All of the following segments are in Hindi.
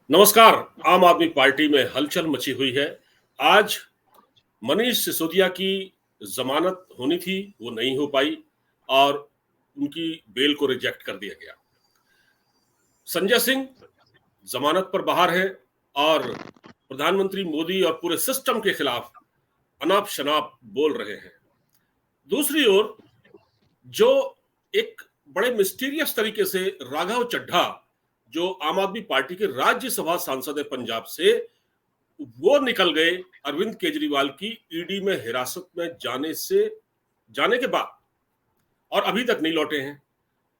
नमस्कार। आम आदमी पार्टी में हलचल मची हुई है। आज मनीष सिसोदिया की जमानत होनी थी, वो नहीं हो पाई और उनकी बेल को रिजेक्ट कर दिया गया। संजय सिंह जमानत पर बाहर है और प्रधानमंत्री मोदी और पूरे सिस्टम के खिलाफ अनाप शनाप बोल रहे हैं। दूसरी ओर जो एक बड़े मिस्टीरियस तरीके से राघव चड्ढा, जो आम आदमी पार्टी के राज्यसभा सांसद है पंजाब से, वो निकल गए अरविंद केजरीवाल की ईडी में हिरासत में जाने के बाद और अभी तक नहीं लौटे हैं।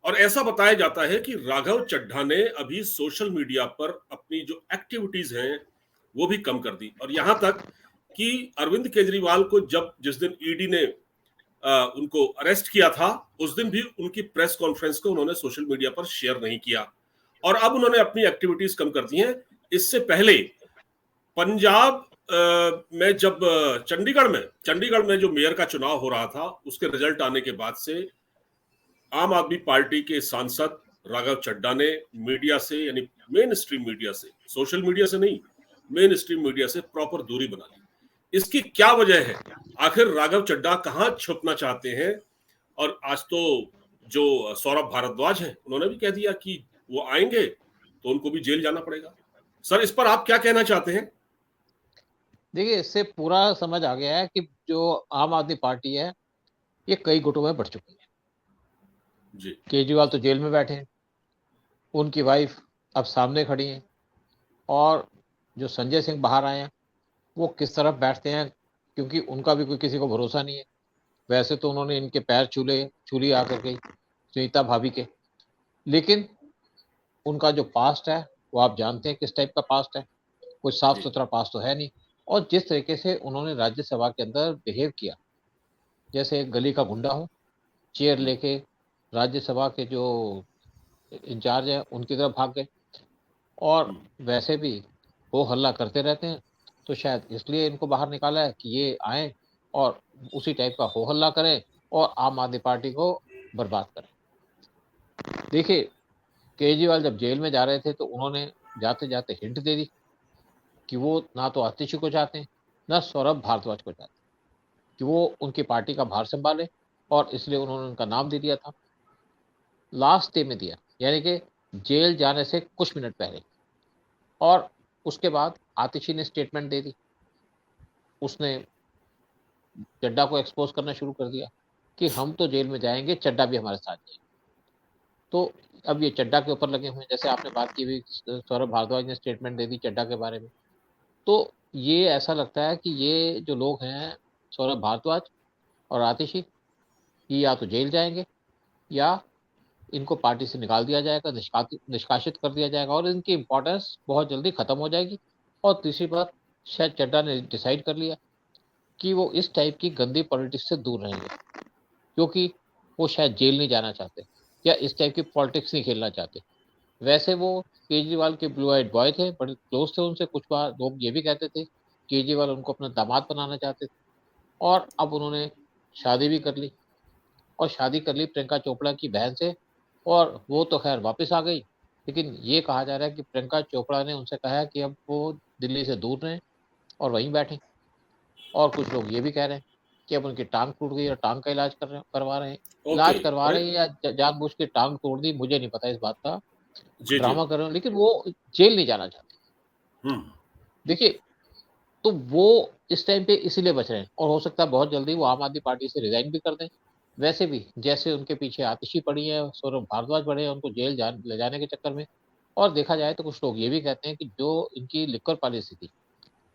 और ऐसा बताया जाता है कि राघव चड्ढा ने अभी सोशल मीडिया पर अपनी जो एक्टिविटीज हैं वो भी कम कर दी, और यहां तक कि अरविंद केजरीवाल को जब जिस दिन ईडी ने उनको अरेस्ट किया था, उस दिन भी उनकी प्रेस कॉन्फ्रेंस को उन्होंने सोशल मीडिया पर शेयर नहीं किया और अब उन्होंने अपनी एक्टिविटीज कम कर दी हैं। इससे पहले पंजाब में जब चंडीगढ़ में जो मेयर का चुनाव हो रहा था, उसके रिजल्ट आने के बाद से आम आदमी पार्टी के सांसद राघव चड्ढा ने मीडिया से, यानी मेन स्ट्रीम मीडिया से, सोशल मीडिया से नहीं, मेन स्ट्रीम मीडिया से प्रॉपर दूरी बना ली। इसकी क्या वजह है? आखिर राघव चड्ढा कहाँ छुपना चाहते हैं? और आज तो जो सौरभ भारद्वाज हैं, उन्होंने भी कह दिया कि वो आएंगे तो उनको भी जेल जाना पड़ेगा। सर, इस पर आप क्या कहना चाहते हैं? देखिए, इससे पूरा समझ आ गया है कि जो आम आदमी पार्टी है ये कई गुटों में बढ़ चुकी है। जी। केजरीवाल तो जेल में बैठे हैं, उनकी वाइफ अब सामने खड़ी हैं, और जो संजय सिंह बाहर आए हैं वो किस तरफ बैठते हैं, क्योंकि उनका भी कोई किसी को भरोसा नहीं है। वैसे तो उन्होंने इनके पैर छू आकर के सुनीता भाभी के, लेकिन उनका जो पास्ट है वो आप जानते हैं किस टाइप का पास्ट है। कोई साफ जी। सुथरा पास्ट तो है नहीं। और जिस तरीके से उन्होंने राज्यसभा के अंदर बिहेव किया, जैसे एक गली का गुंडा हो, चेयर लेके राज्यसभा के जो इंचार्ज है उनकी तरफ भाग गए, और वैसे भी वो हल्ला करते रहते हैं, तो शायद इसलिए इनको बाहर निकाला है कि ये आए और उसी टाइप का हो हल्ला करें और आम आदमी पार्टी को बर्बाद करें। देखिए, केजरीवाल जब जेल में जा रहे थे तो उन्होंने जाते जाते हिंट दे दी कि वो ना तो आतिशी को चाहते हैं, ना सौरभ भारद्वाज को चाहते हैं, कि वो उनकी पार्टी का भार संभाले, और इसलिए उन्होंने उनका नाम दे दिया था। लास्ट डे में दिया, यानी कि जेल जाने से कुछ मिनट पहले। और उसके बाद आतिशी ने स्टेटमेंट दे दी, उसने चड्ढा को एक्सपोज करना शुरू कर दिया कि हम तो जेल में जाएंगे, चड्ढा भी हमारे साथ जाएंगे। तो अब ये चड्ढा के ऊपर लगे हुए हैं, जैसे आपने बात की हुई, सौरभ भारद्वाज ने स्टेटमेंट दे दी चड्ढा के बारे में। तो ये ऐसा लगता है कि ये जो लोग हैं, सौरभ भारद्वाज और आतिशी, ये या तो जेल जाएंगे या इनको पार्टी से निकाल दिया जाएगा, निष्कासित कर दिया जाएगा, और इनकी इंपॉर्टेंस बहुत जल्दी खत्म हो जाएगी। और तीसरी बात, शायद चड्ढा ने डिसाइड कर लिया कि वो इस टाइप की गंदी पॉलिटिक्स से दूर रहेंगे, क्योंकि वो शायद जेल नहीं जाना चाहते या इस टाइप की पॉलिटिक्स नहीं खेलना चाहते। वैसे वो केजरीवाल के ब्लू आइड बॉय थे, बड़े क्लोज थे उनसे। कुछ बार लोग ये भी कहते थे केजरीवाल उनको अपना दामाद बनाना चाहते थे, और अब उन्होंने शादी भी कर ली, और शादी कर ली प्रियंका चोपड़ा की बहन से, और वो तो खैर वापस आ गई। लेकिन ये कहा जा रहा है कि प्रियंका चोपड़ा ने उनसे कहा है कि अब वो दिल्ली से दूर रहें और वहीं बैठें। और कुछ लोग ये भी कह रहे हैं कि अब उनकी टांग टूट गई और टांग का इलाज करवा रहे हैं। ओके। इलाज करवा रहे हैं या जानबूझ के टांग तोड़ दी, मुझे नहीं पता इस बात का, जी जी। ड्रामा कर रहे हैं, लेकिन वो जेल नहीं जाना चाहते। हम्म। देखिए, तो वो इस टाइम पे इसीलिए बच रहे हैं, और हो सकता है बहुत जल्दी वो आम आदमी पार्टी से रिजाइन भी कर दें। वैसे भी जैसे उनके पीछे आतिशी पड़ी है, सौरभ भारद्वाज पड़े हैं उनको जेल ले जाने के चक्कर में। और देखा जाए तो कुछ लोग ये भी कहते हैं कि जो इनकी लिक्कर पॉलिसी थी,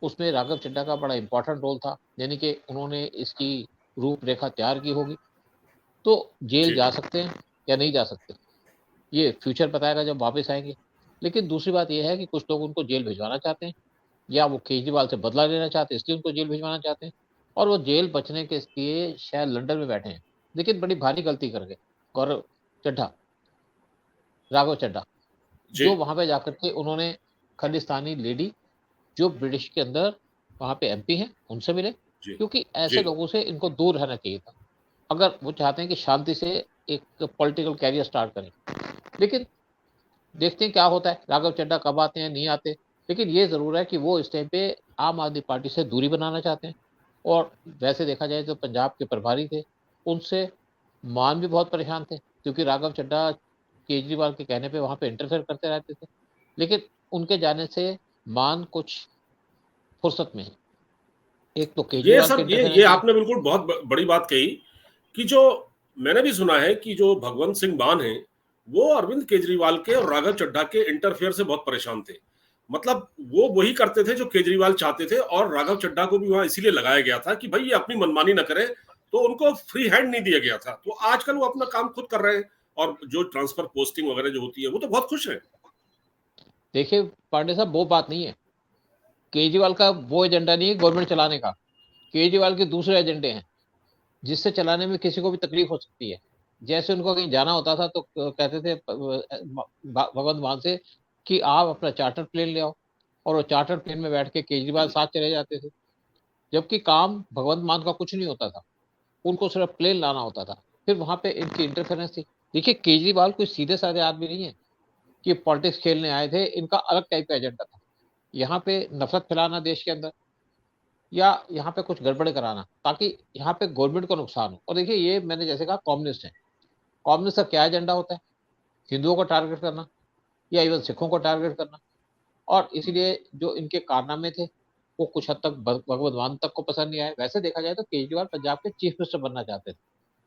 उसमें राघव चड्ढा का बड़ा इंपॉर्टेंट रोल था, यानी कि उन्होंने इसकी रूपरेखा तैयार की होगी। तो जेल जी। जा सकते हैं या नहीं जा सकते, ये फ्यूचर बताएगा जब वापस आएंगे। लेकिन दूसरी बात यह है कि कुछ लोग उनको जेल भिजवाना चाहते हैं, या वो केजरीवाल से बदला लेना चाहते हैं इसलिए उनको जेल भिजवाना चाहते हैं, और वो जेल बचने के लिए शायद लंदन में बैठे हैं। लेकिन बड़ी भारी गलती कर गए गौरव चड्ढा, राघव चड्ढा, जी। जो वहां पे जाकर के उन्होंने खालिस्तानी लेडी जो ब्रिटिश के अंदर वहां पे एमपी हैं उनसे मिले, जी। क्योंकि जी। ऐसे लोगों से इनको दूर रहना चाहिए था अगर वो चाहते हैं कि शांति से एक पॉलिटिकल कैरियर स्टार्ट करें। लेकिन देखते हैं क्या होता है, राघव चड्ढा कब आते हैं नहीं आते। लेकिन ये जरूर है कि वो इस टाइम पे आम आदमी पार्टी से दूरी बनाना चाहते हैं। और वैसे देखा जाए तो पंजाब के प्रभारी थे, उनसे मान भी बहुत परेशान थे, क्योंकि राघव चड्ढा केजरीवाल के कहने पे वहां पे इंटरफेयर करते रहते थे। लेकिन उनके जाने से मान कुछ फुर्सत में है। एक तो ये केजरीवाल के सब ये इंटरफेरेंस है। आपने बिल्कुल बहुत बड़ी बात कही कि जो मैंने भी सुना है कि जो भगवंत सिंह मान हैं वो अरविंद केजरीवाल के और राघव चड्ढा के इंटरफेयर से बहुत परेशान थे। मतलब वो वही करते थे जो केजरीवाल चाहते थे, और राघव चड्ढा को भी वहां इसीलिए लगाया गया था कि भाई ये अपनी मनमानी न करे, तो उनको फ्री हैंड नहीं दिया गया था। तो आजकल वो अपना काम खुद कर रहे हैं, और जो ट्रांसफर पोस्टिंग वगैरह जो होती है वो तो बहुत खुश है। देखिए पांडे साहब, वो बात नहीं है। केजरीवाल का वो एजेंडा नहीं है गवर्नमेंट चलाने का। केजरीवाल के दूसरे एजेंडे हैं जिससे चलाने में किसी को भी तकलीफ हो सकती है। जैसे उनको कहीं जाना होता था तो कहते थे भगवंत मान से कि आप अपना चार्टर प्लेन ले आओ, और वो चार्टर प्लेन में बैठ के केजरीवाल साथ चले जाते थे। जबकि काम भगवंत मान का कुछ नहीं होता था, उनको सिर्फ प्लेन लाना होता था। फिर वहां पे इनकी इंटरफेरेंस थी। देखिए केजरीवाल कोई सीधे साधे आदमी नहीं है कि पॉलिटिक्स खेलने आए थे, इनका अलग टाइप का एजेंडा था। यहाँ पे नफरत फैलाना देश के अंदर, या यहाँ पे कुछ गड़बड़ कराना ताकि यहाँ पे गवर्नमेंट को नुकसान हो। और देखिए ये मैंने जैसे कहा कम्युनिस्ट है, कम्युनिस्ट का क्या एजेंडा होता है? हिंदुओं को टारगेट करना, या इवन सिखों को टारगेट करना। और इसीलिए जो इनके कारनामे थे वो कुछ हद तक भगवत मान तक को पसंद नहीं आए। वैसे देखा जाए तो केजरीवाल पंजाब के चीफ मिनिस्टर बनना चाहते थे,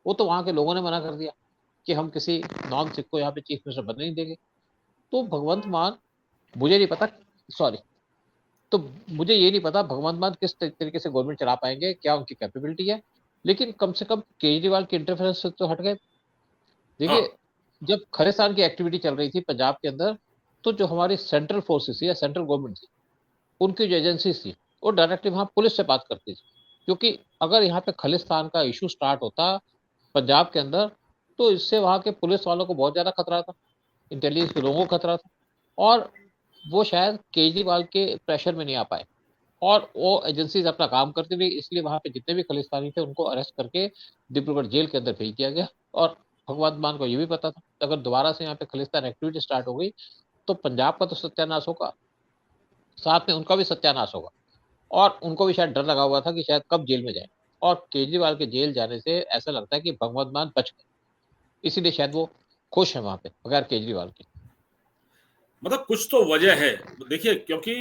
वो तो वहां के लोगों ने मना कर दिया कि हम किसी नॉन सिख को यहाँ पे चीफ मिनिस्टर बनने नहीं देंगे। तो भगवंत मान, मुझे नहीं पता, सॉरी, तो मुझे ये नहीं पता भगवंत मान किस तरीके से गवर्नमेंट चला पाएंगे, क्या उनकी कैपेबिलिटी है। लेकिन कम से कम केजरीवाल के इंटरफेरेंस से तो हट गए। हाँ। देखिए जब खालिस्तान की एक्टिविटी चल रही थी पंजाब के अंदर, तो जो हमारी सेंट्रल फोर्सेस थी या सेंट्रल गवर्नमेंट थी, उनकी जो एजेंसीज थी, वो डायरेक्टली वहां पुलिस से बात करती थी। क्योंकि अगर यहाँ पे खालिस्तान का इशू स्टार्ट होता पंजाब के अंदर, तो इससे वहां के पुलिस वालों को बहुत ज्यादा खतरा था, इंटेलिजेंस के लोगों को खतरा था। और वो शायद केजरीवाल के प्रेशर में नहीं आ पाए, और वो एजेंसीज अपना काम करती रही। इसलिए वहां पे जितने भी खालिस्तानी थे उनको अरेस्ट करके डिब्रूगढ़ जेल के अंदर भेज दिया गया। और भगवंत मान को ये भी पता था अगर दोबारा से यहाँ पे खालिस्तान एक्टिविटी स्टार्ट हो गई तो पंजाब का तो सत्यानाश होगा, साथ में उनका भी सत्यानाश होगा। और उनको भी शायद डर लगा हुआ था कि शायद कब जेल में जाए। और केजरीवाल के जेल जाने से ऐसा लगता है कि भगवंत मान बच गए, इसीलिए शायद वो खुश है वहां पे बगैर केजरीवाल के। मतलब कुछ तो वजह है। देखिए, क्योंकि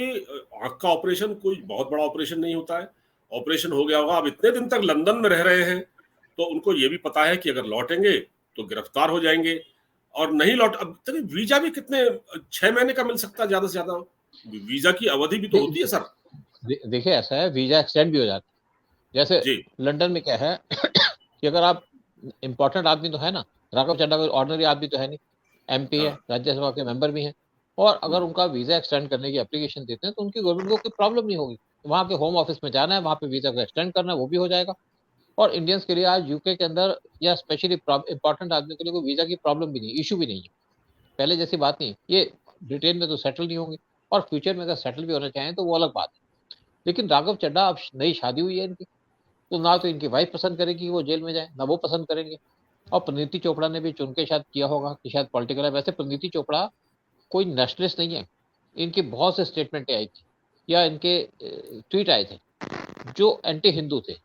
आंख का ऑपरेशन कोई बहुत बड़ा ऑपरेशन नहीं होता है। ऑपरेशन हो गया होगा, अब इतने दिन तक लंदन में रह रहे हैं, तो उनको ये भी पता है कि अगर लौटेंगे तो गिरफ्तार हो जाएंगे। और नहीं लौट, अब तक वीजा भी कितने, 6 महीने का मिल सकता है ज्यादा से ज्यादा। वीजा की अवधि भी तो दे, होती है सर। देखिए ऐसा है, वीजा एक्सटेंड भी हो जाता है। जैसे जी। लंदन में क्या है कि अगर आप इंपॉर्टेंट आदमी तो है ना, राघव चड्ढा कोई ऑर्डिनरी आदमी तो है नहीं, एमपी है, हाँ। राज्यसभा के मेंबर भी हैं। और अगर उनका वीजा एक्सटेंड करने की एप्लीकेशन देते हैं तो उनकी गवर्नमेंट को कोई प्रॉब्लम नहीं होगी। वहां के होम ऑफिस में जाना है, वहां पे वीजा को एक्सटेंड करना है, वो भी हो जाएगा। और इंडियंस के लिए आज यूके के अंदर या स्पेशली इंपॉर्टेंट आदमी के लिए कोई वीजा की प्रॉब्लम भी नहीं, इशू भी नहीं है। पहले जैसी बात नहीं, ये ब्रिटेन में तो सेटल नहीं होंगे, और फ्यूचर में अगर सेटल भी होना चाहें तो वो अलग बात है। लेकिन राघव चड्ढा, अब नई शादी हुई है इनकी, तो ना तो इनकी वाइफ पसंद करेगी कि वो जेल में जाए, ना वो पसंद करेंगे। और प्रीति चोपड़ा ने भी चुन के शायद किया होगा कि शायद पॉलिटिकल है। वैसे प्रीति चोपड़ा कोई नेशनलिस्ट नहीं है। इनकी बहुत से स्टेटमेंट आई थी या इनके ट्वीट आए थे जो एंटी हिंदू थे,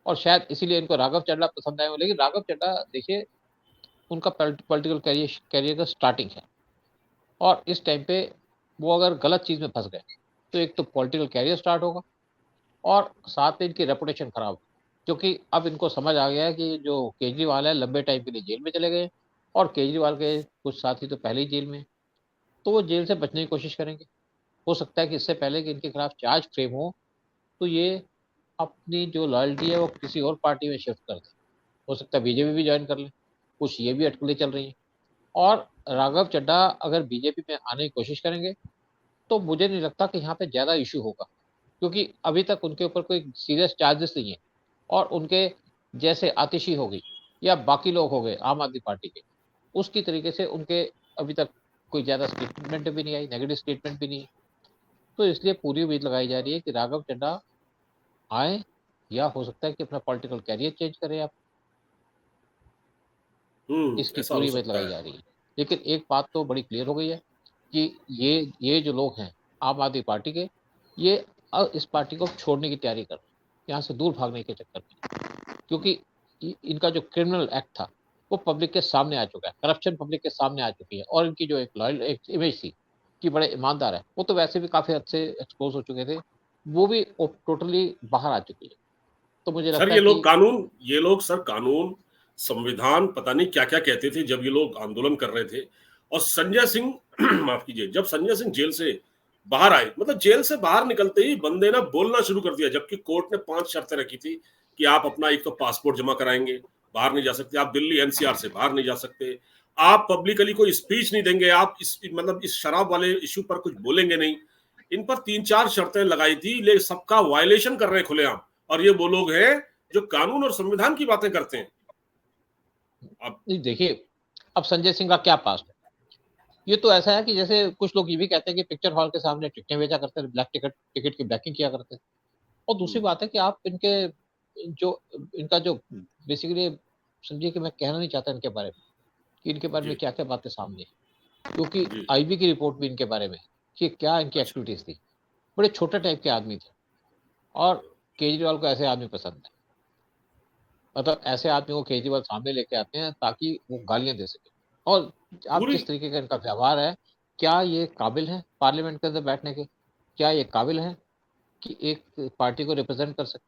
और शायद इसीलिए इनको राघव चड्ढा पसंद आए। लेकिन राघव चड्ढा देखिए, उनका पॉलिटिकल कैरियर का स्टार्टिंग है, और इस टाइम पे वो अगर गलत चीज में फंस गए तो एक तो पॉलिटिकल कैरियर स्टार्ट होगा, और साथ में इनकी रेपुटेशन खराब। क्योंकि अब इनको समझ आ गया है कि जो केजरीवाल है लंबे टाइम के लिए जेल में चले गए, और केजरीवाल के कुछ साथी तो पहले ही जेल में हैं, तो वो जेल से बचने की कोशिश करेंगे। हो सकता है कि इससे पहले कि इनके खिलाफ चार्ज फ्रेम हो, तो ये अपनी जो लॉयल्टी है वो किसी और पार्टी में शिफ्ट कर दें। हो सकता है बीजेपी भी ज्वाइन कर लें, कुछ ये भी अटकलें चल रही हैं। और राघव चड्ढा अगर बीजेपी में आने की कोशिश करेंगे तो मुझे नहीं लगता कि यहाँ पे ज्यादा इशू होगा, क्योंकि अभी तक उनके ऊपर कोई सीरियस चार्जेस नहीं है। और उनके जैसे आतिशी हो गई या बाकी लोग हो गए आम आदमी पार्टी के, उसकी तरीके से उनके अभी तक कोई ज्यादा स्टेटमेंट भी नहीं आई, नेगेटिव स्टेटमेंट भी नहीं है। तो इसलिए पूरी उम्मीद लगाई जा रही है कि राघव चड्ढा आए, या हो सकता है कि अपना पॉलिटिकल कैरियर चेंज करें आप। इसकी ऐसा हो पूरी उम्मीद सकता लगाई है। जा रही है। लेकिन एक बात तो बड़ी क्लियर हो गई है कि ये जो लोग हैं आम आदमी पार्टी के, ये इस पार्टी को छोड़ने की तैयारी कर रहे हैं, यहाँ से दूर भागने के चक्कर में, क्योंकि इनका जो क्रिमिनल एक्ट था वो पब्लिक के सामने आ चुका है, करप्शन पब्लिक के सामने आ चुकी है, और इनकी जो एक लॉयल एक इमेज थी कि बड़े ईमानदार है, वो तो वैसे भी काफी हद से एक्सपोज हो चुके थे, वो भी टोटली बाहर आ चुकी है। तो मुझे सर लगता है कि ये लोग सर कानून संविधान पता नहीं क्या क्या कहते थे जब ये लोग आंदोलन कर रहे थे। और संजय सिंह माफ कीजिए, जब संजय सिंह जेल से बाहर आए, मतलब जेल से बाहर निकलते ही बंदे ने बोलना शुरू कर दिया, जबकि कोर्ट ने 5 शर्तें रखी थी कि आप अपना एक तो पासपोर्ट जमा कराएंगे, बाहर नहीं जा सकते, आप दिल्ली एनसीआर से बाहर नहीं जा सकते, आप पब्लिकली कोई स्पीच नहीं देंगे, आप इस शराब वाले इश्यू पर कुछ बोलेंगे नहीं। इन पर 3-4 शर्तें लगाई थी, लेकिन सबका वायलेशन कर रहे हैं खुलेआम। और ये वो लोग हैं जो कानून और संविधान की बातें करते हैं। अब देखिए, अब संजय सिंह का क्या पास्ट है, ये तो ऐसा है कि जैसे कुछ लोग ये भी कहते हैं कि पिक्चर हॉल के सामने टिकटें बेचा करते थे, ब्लैक टिकट की ब्लैकिंग किया करते थे। और दूसरी बात है कि आप इनका जो बेसिकली समझिए कि मैं कहना नहीं चाहता इनके बारे में कि इनके बारे में क्या क्या बातें सामने है, क्योंकि आईबी की रिपोर्ट भी इनके बारे में कि क्या इनकी एक्टिविटीज थी। बड़े छोटे टाइप के आदमी थे, और केजरीवाल को ऐसे आदमी पसंद है, मतलब ऐसे आदमी को केजरीवाल सामने लेके आते हैं ताकि वो गालियां दे सके। और आप जिस तरीके का इनका व्यवहार है, क्या ये काबिल है पार्लियामेंट के अंदर बैठने के? क्या ये काबिल है कि एक पार्टी को रिप्रेजेंट कर सके?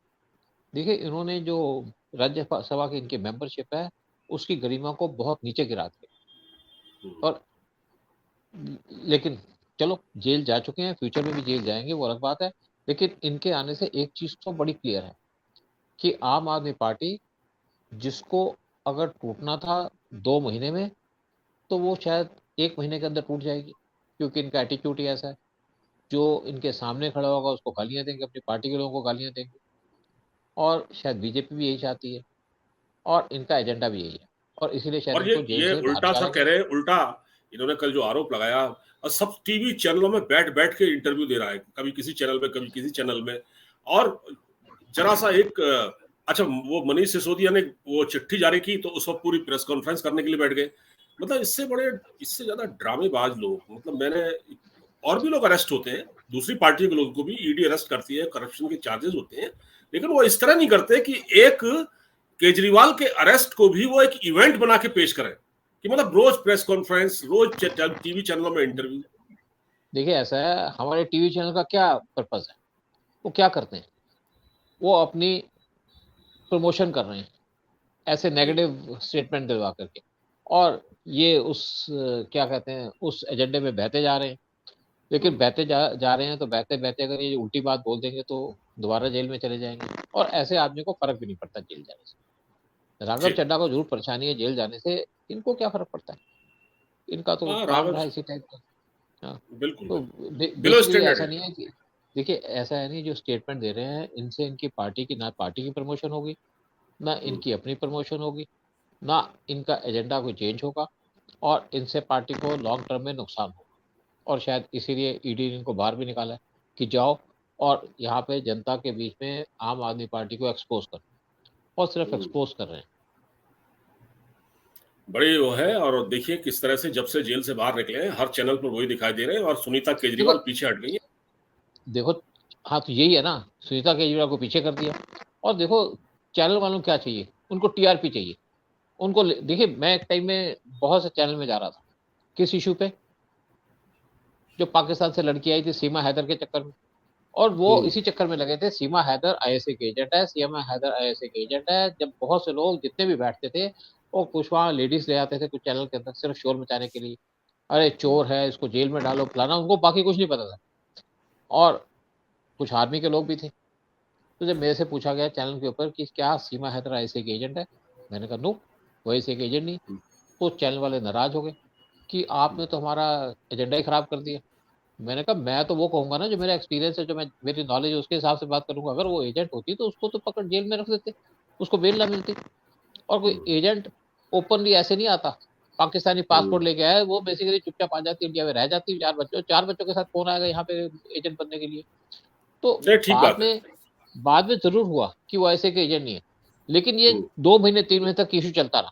देखिए, इन्होंने जो राज्यसभा की इनकी मेंबरशिप है उसकी गरिमा को बहुत नीचे गिरा दिया। और लेकिन चलो, जेल जा चुके हैं, फ्यूचर में भी जेल जाएंगे, वो अलग बात है। लेकिन इनके आने से एक चीज तो बड़ी क्लियर है कि आम आदमी पार्टी, जिसको अगर टूटना था 2 महीने में, तो वो शायद 1 महीने के अंदर टूट जाएगी, क्योंकि इनका एटीट्यूड ही ऐसा है। जो इनके सामने खड़ा होगा उसको गालियां देंगे, अपनी पार्टी के लोगों को गालियां देंगे, और शायद बीजेपी भी यही चाहती है, और इनका एजेंडा भी यही है, और इसीलिए शायद और इनको जेल ये से बाहर उल्टा सर निकाला कह गया। रहे हैं, उल्टा इन्होंने कल जो आरोप लगाया, और सब टीवी चैनलों में बैठ बैठ के इंटरव्यू दे रहा है, कभी किसी चैनल में कभी किसी चैनल में। और जरा सा एक अच्छा, वो मनीष सिसोदिया ने वो चिट्ठी जारी की तो उस वक्त पूरी प्रेस कॉन्फ्रेंस करने के लिए बैठ गए। मतलब इससे ज्यादा ड्रामेबाज लोग, मतलब मैंने, और भी लोग अरेस्ट होते हैं, दूसरी पार्टी के लोगों को भी ईडी अरेस्ट करती है, करप्शन के चार्जेस होते हैं, लेकिन वो इस तरह नहीं करते कि एक केजरीवाल के अरेस्ट को भी वो एक इवेंट बना के पेश करें, कि मतलब रोज प्रेस कॉन्फ्रेंस, रोज टीवी चैनलों में इंटरव्यू। देखिए, ऐसा है, हमारे टीवी चैनल का क्या पर्पज है? वो क्या करते हैं? वो अपनी प्रमोशन कर रहे हैं ऐसे नेगेटिव स्टेटमेंट दिलवा करके, और ये क्या कहते हैं, उस एजेंडे में बहते जा रहे हैं। लेकिन बहते जा रहे हैं, तो बहते बहते अगर ये उल्टी बात बोल देंगे तो दोबारा जेल में चले जाएंगे, और ऐसे आदमी को फर्क भी नहीं पड़ता जेल जाने से। राघव चड्ढा को जरूर परेशानी है जेल जाने से, इनको क्या फर्क पड़ता है? इनका तो काम राघव, रहा इसी टाइप का। हाँ, बिल्कुल तो बिलो बेसिकली स्टैंडर्ड ऐसा है। नहीं है कि, देखिए ऐसा है नहीं, जो स्टेटमेंट दे रहे हैं इनसे इनकी पार्टी की, ना पार्टी की प्रमोशन होगी, ना इनकी अपनी प्रमोशन होगी, ना इनका एजेंडा कोई चेंज होगा, और इनसे पार्टी को लॉन्ग टर्म में नुकसान होगा। और शायद इसीलिए ईडी ने इनको बाहर भी निकाला है कि जाओ और यहाँ पे जनता के बीच में आम आदमी पार्टी को एक्सपोज कर, और सिर्फ एक्सपोज कर रहे हैं। बड़ी वो है। और देखिए किस तरह से जब से जेल से बाहर निकले हैं, हर चैनल पर वही दिखाई दे रहे हैं, और सुनीता देखो केजरीवाल पीछे हट गई है। देखो हाँ, तो यही है ना, सुनीता केजरीवाल को पीछे कर दिया। और देखो, चैनल वालों को क्या चाहिए? उनको टीआरपी चाहिए। उनको देखिए, मैं एक टाइम में बहुत से चैनल में जा रहा था, किस इशू पे? जो पाकिस्तान से लड़की आई थी सीमा हैदर के चक्कर में, और वो इसी चक्कर में लगे थे, सीमा हैदर आईएसए के एजेंट है, सीमा हैदर आईएसए के एजेंट है। जब बहुत से लोग जितने भी बैठते थे, वो कुछ वहाँ लेडीज ले आते थे कुछ चैनल के अंदर सिर्फ शोर मचाने के लिए, अरे चोर है, इसको जेल में डालो, फलाना, उनको बाकी कुछ नहीं पता था। और कुछ आर्मी के लोग भी थे। तो जब मेरे से पूछा गया चैनल के ऊपर कि क्या सीमा हैदर आईएसए के एजेंट है, मैंने कहा नो, वो आईएसए के एजेंट नहीं। तो चैनल वाले नाराज हो गए कि आपने तो हमारा एजेंडा ही खराब कर दिया। मैंने कहा मैं तो वो कहूंगा ना जो मेरा एक्सपीरियंस है, जो मैं मेरी नॉलेज है उसके हिसाब से बात करूंगा। अगर वो एजेंट होती तो उसको तो पकड़ जेल में रख देते, उसको बेल ना मिलती। और कोई एजेंट ओपनली ऐसे नहीं आता, पाकिस्तानी पासपोर्ट लेके आया, वो बेसिकली चुपचाप आ जाती, इंडिया में रह जाती, 4 बच्चों के साथ कौन आएगा यहाँ पे एजेंट बनने के लिए? तो नहीं, ठीक बात है। बाद में जरूर हुआ कि वो ऐसे के एजेंट नहीं है, लेकिन ये 2 महीने 3 महीने तक इशू चलता रहा,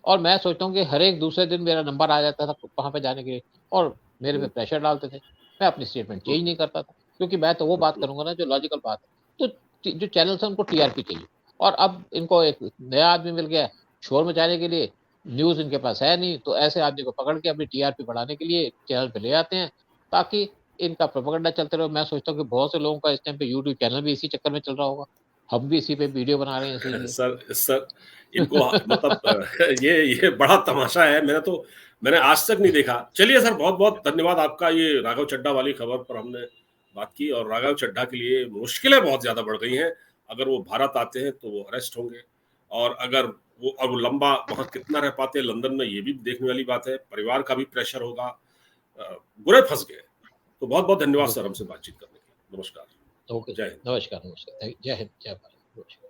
और मैं सोचता हूँ कि हर एक दूसरे दिन मेरा नंबर आ जाता था वहाँ पे जाने के लिए और मेरे पे प्रेशर डालते थे। मैं अपनी स्टेटमेंट चेंज नहीं करता था, क्योंकि मैं तो वो बात करूँगा ना जो लॉजिकल बात है। तो जो चैनल्स हैं उनको टीआरपी चाहिए और अब इनको एक नया आदमी मिल गया शोर मचाने के लिए, न्यूज़ इनके पास है नहीं, तो ऐसे आदमी को पकड़ के अपनी टीआरपी बढ़ाने के लिए चैनल पे ले आते हैं, ताकि इनका प्रोपेगेंडा चलते रहे। मैं सोचता हूँ कि बहुत से लोगों का इस टाइम पे यूट्यूब चैनल भी इसी चक्कर में चल रहा होगा। हम भी इसी पे वीडियो बना रहे हैं इसीलिए। सर इनको मतलब ये बड़ा तमाशा है। मैंने आज तक नहीं देखा। चलिए सर, बहुत बहुत धन्यवाद आपका। ये राघव चड्ढा वाली खबर पर हमने बात की और राघव चड्ढा के लिए मुश्किलें बहुत ज्यादा बढ़ गई हैं। अगर वो भारत आते हैं तो वो अरेस्ट होंगे और अगर वो लंबा वहां कितना रह पाते हैं लंदन में, ये भी देखने वाली बात है। परिवार का भी प्रेशर होगा। बुरे फंस गए। तो बहुत बहुत धन्यवाद सर बिल्कुल। हमसे बातचीत करने के लिए। नमस्कार। ओके, जय हिंद। नमस्कार, नमस्कार। जय हिंद, जय भारत। नमस्कार।